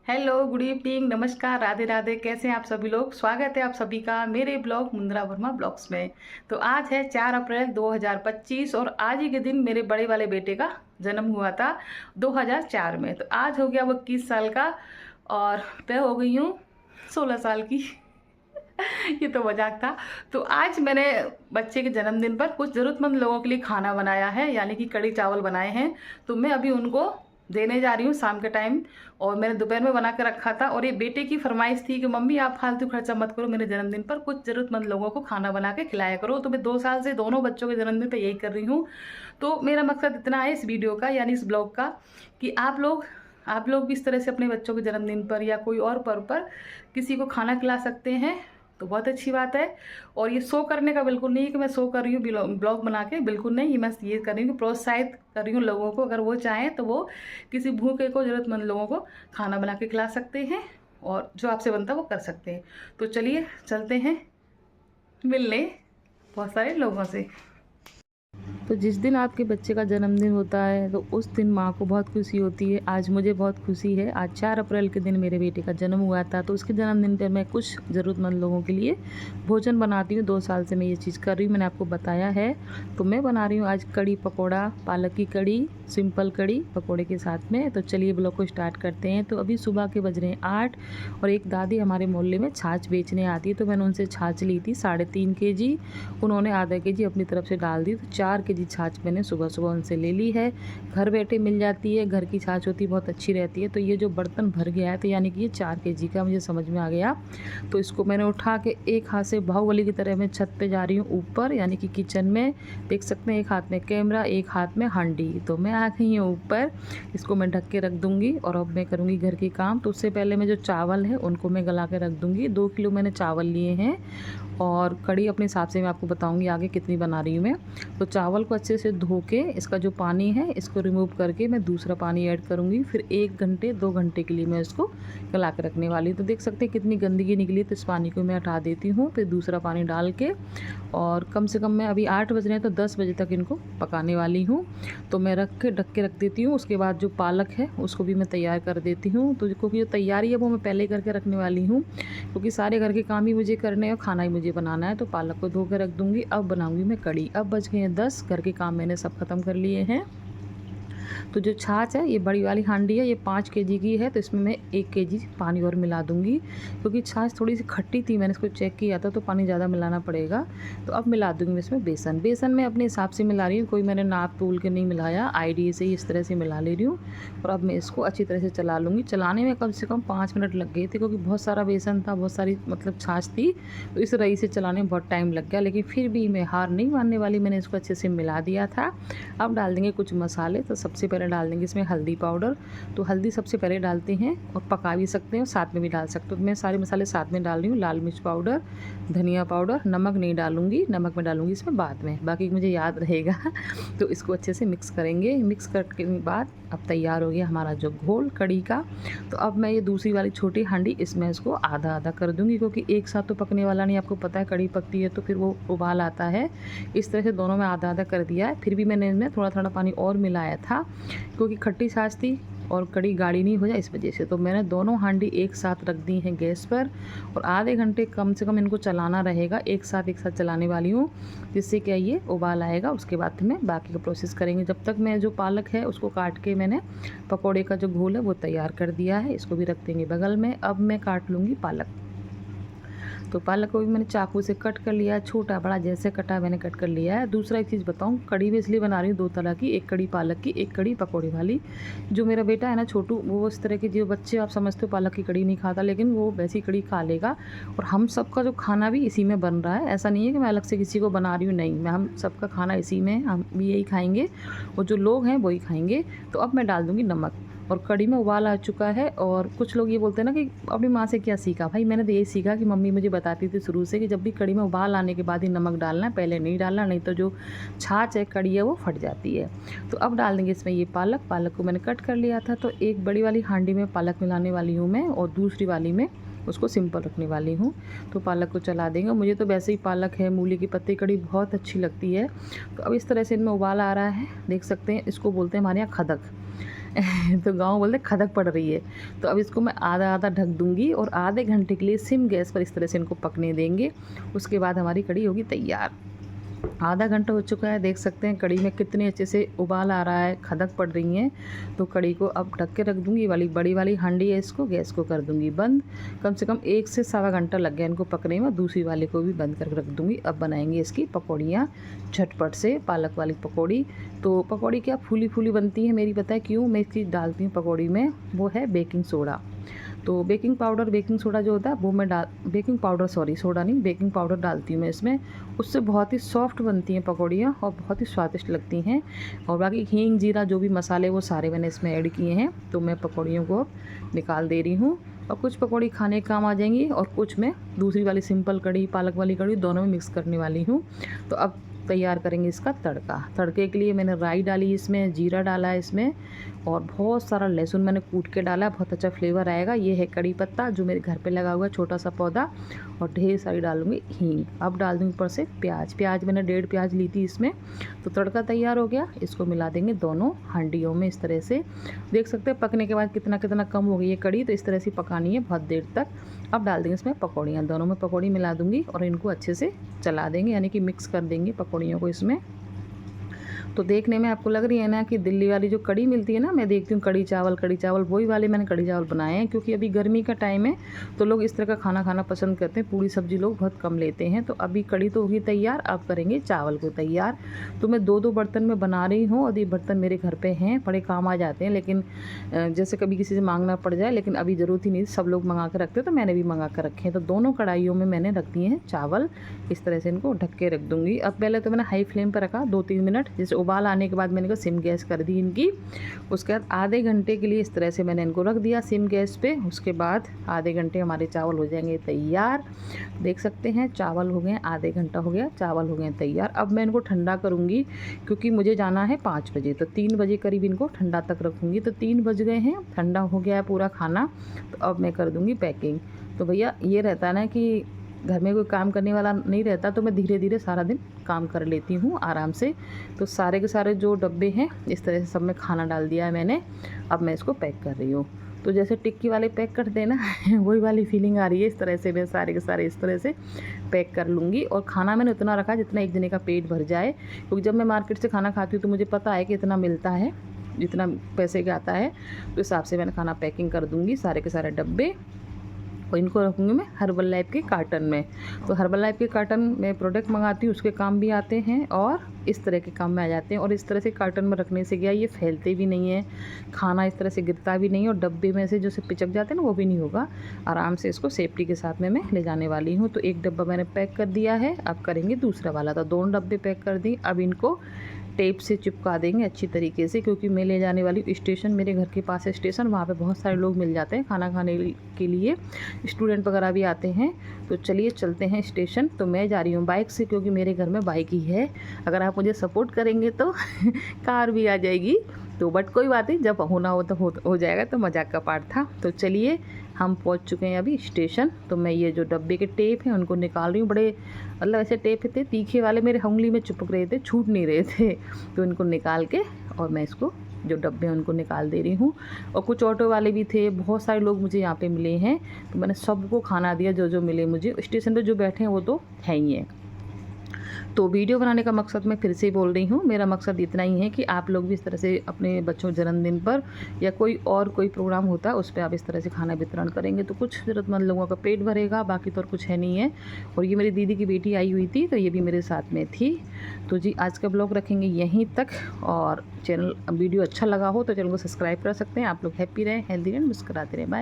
Hello, good evening, नमस्कार, राधे राधे। कैसे हैं आप सभी लोग? स्वागत है आप सभी का मेरे ब्लॉग मुंद्रा वर्मा ब्लॉग्स में। तो आज है 4 अप्रैल 2025 और आज ही के दिन मेरे बड़े वाले बेटे का जन्म हुआ था 2004 में। तो आज हो गया वो 21 साल का और मैं हो गई हूँ 16 साल की। ये तो मजाक था। तो आज मैंने बच्चे के जन्मदिन पर कुछ ज़रूरतमंद लोगों के लिए खाना बनाया है, यानी कि कढ़ी चावल बनाए हैं। तो मैं अभी उनको देने जा रही हूँ शाम के टाइम। और मैंने दोपहर में बना के रखा था और ये बेटे की फरमाइश थी कि मम्मी आप फालतू खर्चा मत करो, मेरे जन्मदिन पर कुछ ज़रूरतमंद लोगों को खाना बना के खिलाया करो। तो मैं 2 साल से दोनों बच्चों के जन्मदिन पर यही कर रही हूँ। तो मेरा मकसद इतना है इस वीडियो का, यानी इस ब्लॉग का, कि आप लोग भी इस तरह से अपने बच्चों के जन्मदिन पर या कोई और पर्व पर किसी को खाना खिला सकते हैं। तो बहुत अच्छी बात है। और ये शो करने का बिल्कुल नहीं है कि मैं शो कर रही हूँ ब्लॉग बना के, बिल्कुल नहीं। मैं ये कर रही हूँ कि प्रोत्साहित कर रही हूँ लोगों को, अगर वो चाहें तो वो किसी भूखे को, ज़रूरतमंद लोगों को खाना बना के खिला सकते हैं और जो आपसे बनता है वो कर सकते हैं। तो चलिए चलते हैं मिलने बहुत सारे लोगों से। तो जिस दिन आपके बच्चे का जन्मदिन होता है तो उस दिन माँ को बहुत खुशी होती है। आज मुझे बहुत खुशी है। आज 4 अप्रैल के दिन मेरे बेटे का जन्म हुआ था, तो उसके जन्मदिन पर मैं कुछ ज़रूरतमंद लोगों के लिए भोजन बनाती हूँ। 2 साल से मैं ये चीज़ कर रही हूँ, मैंने आपको बताया है। तो मैं बना रही हूँ आज कड़ी पकौड़ा, पालक की कड़ी, सिंपल कड़ी पकौड़े के साथ में। तो चलिए ब्लॉग को स्टार्ट करते हैं। तो अभी सुबह के बज रहे हैं 8 और एक दादी हमारे मोहल्ले में छाछ बेचने आती है, तो मैंने उनसे छाछ ली थी 3.5 kg। उन्होंने आधा kg अपनी तरफ से डाल दी, तो 4 kg छाछ मैंने सुबह सुबह उनसे ले ली है। घर बैठे मिल जाती है, घर की छाछ होती है, बहुत अच्छी रहती है। तो ये जो बर्तन भर गया है, तो यानी कि ये 4 kg का मुझे समझ में आ गया। तो इसको मैंने उठा के एक हाथ से बाहुबली की तरह मैं छत पे जा रही हूँ ऊपर, यानी कि किचन में। देख सकते हैं एक हाथ में कैमरा, एक हाथ में हांडी। तो मैं आ गई हूँ ऊपर, इसको मैं ढक के रख दूँगी और अब मैं करूँगी घर के काम। तो उससे पहले मैं जो चावल है उनको मैं गला के रख दूँगी। 2 किलो मैंने चावल लिए हैं और कड़ी अपने हिसाब से मैं आपको बताऊंगी आगे कितनी बना रही हूँ मैं। तो चावल को अच्छे से धो के इसका जो पानी है इसको रिमूव करके मैं दूसरा पानी ऐड करूँगी। फिर 1 घंटे 2 घंटे के लिए मैं इसको गला के रखने वाली हूँ। तो देख सकते हैं कितनी गंदगी निकली, तो इस पानी को मैं हटा देती हूँ। फिर दूसरा पानी डाल के और कम से कम मैं अभी 8 बज रहे हैं तो 10 बजे तक इनको पकाने वाली हूँ। तो मैं ढक के रख देती हूँ। उसके बाद जो पालक है उसको भी मैं तैयार कर देती हूँ। तो क्योंकि जो तैयारी है वो मैं पहले करके रखने वाली हूँ, क्योंकि सारे घर के काम ही मुझे करने हैं और खाना ही मुझे बनाना है। तो पालक को धो के रख दूँगी। अब बनाऊँगी मैं कड़ी। अब बज गए हैं 10, घर के काम मैंने सब ख़त्म कर लिए हैं। तो जो छाछ है ये बड़ी वाली हांडी है, ये 5 kg की है। तो इसमें मैं 1 kg पानी और मिला दूँगी, क्योंकि छाछ थोड़ी सी खट्टी थी, मैंने इसको चेक किया था, तो पानी ज़्यादा मिलाना पड़ेगा। तो अब मिला दूँगी मैं इसमें बेसन। बेसन मैं अपने हिसाब से मिला रही हूँ, कोई मैंने नाप तोल के नहीं मिलाया, आइडिया से ही इस तरह से मिला ले रही हूँ। और अब मैं इसको अच्छी तरह से चला लूँगी। चलाने में कम से कम 5 मिनट लग गए थे, क्योंकि बहुत सारा बेसन था, बहुत सारी मतलब छाछ थी, तो इस रही से चलाने में बहुत टाइम लग गया। लेकिन फिर भी मैं हार नहीं मानने वाली, मैंने इसको अच्छे से मिला दिया था। अब डाल देंगे कुछ मसाले। तो सबसे पहले डाल देंगे इसमें हल्दी पाउडर। तो हल्दी सबसे पहले डालते हैं और पका भी सकते हैं और साथ में भी डाल सकते हो। तो मैं सारे मसाले साथ में डाल रही हूँ। लाल मिर्च पाउडर, धनिया पाउडर, नमक नहीं डालूंगी, नमक मैं डालूंगी इसमें बाद में, बाकी मुझे याद रहेगा। तो इसको अच्छे से मिक्स करेंगे। मिक्स करने के बाद अब तैयार हो गया हमारा जो घोल कड़ी का। तो अब मैं ये दूसरी वाली छोटी हांडी, इसमें इसको आधा आधा कर दूंगी, क्योंकि एक साथ तो पकने वाला नहीं, आपको पता है कड़ी पकती है तो फिर वो उबाल आता है। इस तरह से दोनों में आधा आधा कर दिया है। फिर भी मैंने इनमें थोड़ा थोड़ा पानी और मिलाया था, क्योंकि खट्टी छाछ थी और कड़ी गाढ़ी नहीं हो जाए इस वजह से। तो मैंने दोनों हांडी एक साथ रख दी हैं गैस पर और आधे घंटे कम से कम इनको चलाना रहेगा। एक साथ चलाने वाली हूँ, जिससे क्या ये उबाल आएगा। उसके बाद में बाकी का प्रोसेस करेंगे। जब तक मैं जो पालक है उसको काट के मैंने पकौड़े का जो घोल है वो तैयार कर दिया है, इसको भी रख देंगे बगल में। अब मैं काट लूँगी पालक। तो पालक को भी मैंने चाकू से कट कर लिया है, छोटा बड़ा जैसे कटा मैंने कट कर लिया है। दूसरा एक चीज़ बताऊँ, कड़ी भी इसलिए बना रही हूँ 2 तरह की, एक कड़ी पालक की, एक कड़ी पकौड़े वाली। जो मेरा बेटा है ना छोटू, वो इस तरह के जो बच्चे आप समझते हो पालक की कड़ी नहीं खाता, लेकिन वो वैसी कड़ी खा लेगा। और हम सबका जो खाना भी इसी में बन रहा है, ऐसा नहीं है कि मैं अलग से किसी को बना रही हूँ, नहीं, मैं हम सबका खाना इसी में, हम भी यही खाएँगे और जो लोग हैं वही खाएँगे। तो अब मैं डाल दूँगी नमक। और कड़ी में उबाल आ चुका है। और कुछ लोग ये बोलते हैं ना कि अपनी माँ से क्या सीखा, भाई मैंने तो यही सीखा कि मम्मी मुझे बताती थी शुरू से कि जब भी कड़ी में उबाल आने के बाद ही नमक डालना है, पहले नहीं डालना, नहीं तो जो छाछ है कड़ी है वो फट जाती है। तो अब डाल देंगे इसमें ये पालक। पालक को मैंने कट कर लिया था। तो एक बड़ी वाली हांडी में पालक मिलाने वाली हूँ मैं और दूसरी वाली में उसको सिंपल रखने वाली हूँ। तो पालक को चला देंगे। मुझे तो वैसे ही पालक है, मूली की पत्ती कड़ी बहुत अच्छी लगती है। तो अब इस तरह से इनमें उबाल आ रहा है, देख सकते हैं। इसको बोलते हैं हमारे यहाँ खदक। तो गाँव बोलते खदक पड़ रही है। तो अब इसको मैं आधा आधा ढक दूँगी और आधे घंटे के लिए सिम गैस पर इस तरह से इनको पकने देंगे। उसके बाद हमारी कढ़ी होगी तैयार। आधा घंटा हो चुका है, देख सकते हैं कढ़ी में कितने अच्छे से उबाल आ रहा है, खदक पड़ रही हैं। तो कढ़ी को अब ढक के रख दूँगी। वाली बड़ी वाली हांडी है, इसको गैस को कर दूँगी बंद। कम से कम 1 से सवा घंटा लग गया इनको पकने में। दूसरी वाले को भी बंद करके रख दूँगी। अब बनाएंगे इसकी पकौड़ियाँ झटपट से, पालक वाली पकौड़ी। तो पकौड़ी क्या फूली फूली बनती है मेरी, पता है क्यों? मैं इसकी डालती हूँ पकौड़ी में, वो है बेकिंग सोडा। तो बेकिंग पाउडर, बेकिंग सोडा जो होता है वो मैं बेकिंग पाउडर, सॉरी सोडा नहीं, बेकिंग पाउडर डालती हूँ मैं इसमें। उससे बहुत ही सॉफ्ट बनती हैं पकौड़ियाँ और बहुत ही स्वादिष्ट लगती हैं। और बाकी हींग, जीरा, जो भी मसाले वो सारे मैंने इसमें ऐड किए हैं। तो मैं पकौड़ियों को अब निकाल दे रही हूँ। और कुछ पकौड़ी खाने के काम आ जाएंगी और कुछ मैं दूसरी वाली सिंपल कढ़ी, पालक वाली कढ़ी, दोनों में मिक्स करने वाली हूँ। तो अब तैयार करेंगे इसका तड़का। तड़के के लिए मैंने राई डाली, इसमें जीरा डाला है इसमें, और बहुत सारा लहसुन मैंने कूट के डाला, बहुत अच्छा फ्लेवर आएगा। ये है कड़ी पत्ता जो मेरे घर पे लगा हुआ है, छोटा सा पौधा, और ढेर सारी डालूंगी हींग। अब डाल दूँगी ऊपर से प्याज मैंने 1.5 प्याज ली थी इसमें। तो तड़का तैयार हो गया। इसको मिला देंगे दोनों हांडियों में इस तरह से। देख सकते हैं पकने के बाद कितना कितना कम हो गई है कड़ी। तो इस तरह से पकानी है बहुत देर तक। अब डाल देंगे इसमें पकौड़ियाँ, दोनों में पकौड़ी मिला दूँगी और इनको अच्छे से चला देंगे, यानी कि मिक्स कर देंगे पकौड़ियों को इसमें। तो देखने में आपको लग रही है ना कि दिल्ली वाली जो कड़ी मिलती है ना, मैं देखती हूँ कड़ी चावल, वही वाले मैंने कड़ी चावल बनाए हैं। क्योंकि अभी गर्मी का टाइम है तो लोग इस तरह का खाना खाना पसंद करते हैं। पूरी सब्जी लोग बहुत कम लेते हैं। तो अभी कड़ी तो होगी तैयार, अब करेंगे चावल को तैयार। तो मैं 2-2 बर्तन में बना रही हूँ और ये बर्तन मेरे घर पे हैं, बड़े काम आ जाते हैं। लेकिन जैसे कभी किसी से मांगना पड़ जाए, लेकिन अभी ज़रूरत ही नहीं, सब लोग मंगा कर रखते हैं तो मैंने भी मंगा कर रखे हैं। तो दोनों कढ़ाइयों में मैंने रख दिए हैं चावल। इस तरह से इनको ढक के रख दूँगी। अब पहले तो मैंने हाई फ्लेम पर रखा 2-3 मिनट, जैसे उबाल आने के बाद मैंने को सिम गैस कर दी इनकी। उसके बाद आधे घंटे के लिए इस तरह से मैंने इनको रख दिया सिम गैस पे। उसके बाद आधे घंटे हमारे चावल हो जाएंगे तैयार। देख सकते हैं चावल हो गए, आधे घंटा हो गया, चावल हो गए तैयार। अब मैं इनको ठंडा करूँगी क्योंकि मुझे जाना है 5 बजे, तो 3 बजे करीब इनको ठंडा तक रखूँगी। तो 3 बज गए हैं, ठंडा हो गया है पूरा खाना। तो अब मैं कर दूँगी पैकिंग। तो भैया ये रहता है ना कि घर में कोई काम करने वाला नहीं रहता, तो मैं धीरे धीरे सारा दिन काम कर लेती हूँ आराम से। तो सारे के सारे जो डब्बे हैं इस तरह से सब में खाना डाल दिया है मैंने। अब मैं इसको पैक कर रही हूँ। तो जैसे टिक्की वाले पैक करते हैं ना वही वाली फीलिंग आ रही है। इस तरह से मैं सारे के सारे इस तरह से पैक कर लूँगी। और खाना मैंने उतना रखा जितना एक जने का पेट भर जाए, क्योंकि जब मैं मार्केट से खाना खाती हूँ तो मुझे पता है कि इतना मिलता है, जितना पैसे का आता है। तो हिसाब से मैंने खाना पैकिंग कर दूँगी सारे के सारे डब्बे। और इनको रखूँगी मैं हर्बल लाइफ के कार्टन में। तो हर्बल लाइफ के कार्टन में प्रोडक्ट मंगाती हूँ, उसके काम भी आते हैं और इस तरह के काम में आ जाते हैं। और इस तरह से कार्टन में रखने से क्या, ये फैलते भी नहीं है, खाना इस तरह से गिरता भी नहीं है, और डब्बे में से जो से पिचक जाते हैं ना वो भी नहीं होगा। आराम से इसको सेफ्टी के साथ में मैं ले जाने वाली हूँ। तो एक डब्बा मैंने पैक कर दिया है, अब करेंगे दूसरा वाला। तो 2 डब्बे पैक कर दी। अब इनको टेप से चिपका देंगे अच्छी तरीके से, क्योंकि मैं ले जाने वाली स्टेशन, मेरे घर के पास है स्टेशन, वहाँ पे बहुत सारे लोग मिल जाते हैं खाना खाने के लिए, स्टूडेंट वगैरह भी आते हैं। तो चलिए चलते हैं स्टेशन। तो मैं जा रही हूँ बाइक से, क्योंकि मेरे घर में बाइक ही है। अगर आप मुझे सपोर्ट करेंगे तो कार भी आ जाएगी। तो बट कोई बात नहीं, जब होना हो तो हो जाएगा। तो मजाक का पार्ट था। तो चलिए हम पहुंच चुके हैं अभी स्टेशन। तो मैं ये जो डब्बे के टेप हैं उनको निकाल रही हूँ। बड़े मतलब ऐसे टेप थे तीखे वाले, मेरे उंगली में चिपक रहे थे, छूट नहीं रहे थे। तो इनको निकाल के और मैं इसको जो डब्बे हैं उनको निकाल दे रही हूँ। और कुछ ऑटो वाले भी थे, बहुत सारे लोग मुझे यहाँ पे मिले हैं। तो मैंने सबको खाना दिया जो जो मिले मुझे। स्टेशन पर जो बैठे हैं वो तो है ही हैं। तो वीडियो बनाने का मकसद मैं फिर से बोल रही हूँ, मेरा मकसद इतना ही है कि आप लोग भी इस तरह से अपने बच्चों के जन्मदिन पर या कोई प्रोग्राम होता है उस पर आप इस तरह से खाना वितरण करेंगे तो कुछ ज़रूरतमंद लोगों का पेट भरेगा। बाकी तो और कुछ है नहीं है। और ये मेरी दीदी की बेटी आई हुई थी, तो ये भी मेरे साथ में थी। तो जी आज का ब्लॉग रखेंगे यहीं तक। और वीडियो अच्छा लगा हो तो चैनल को सब्सक्राइब कर सकते हैं। आप लोग हैप्पी रहें, हेल्दी रहें, मुस्कुराते रहें। बाय।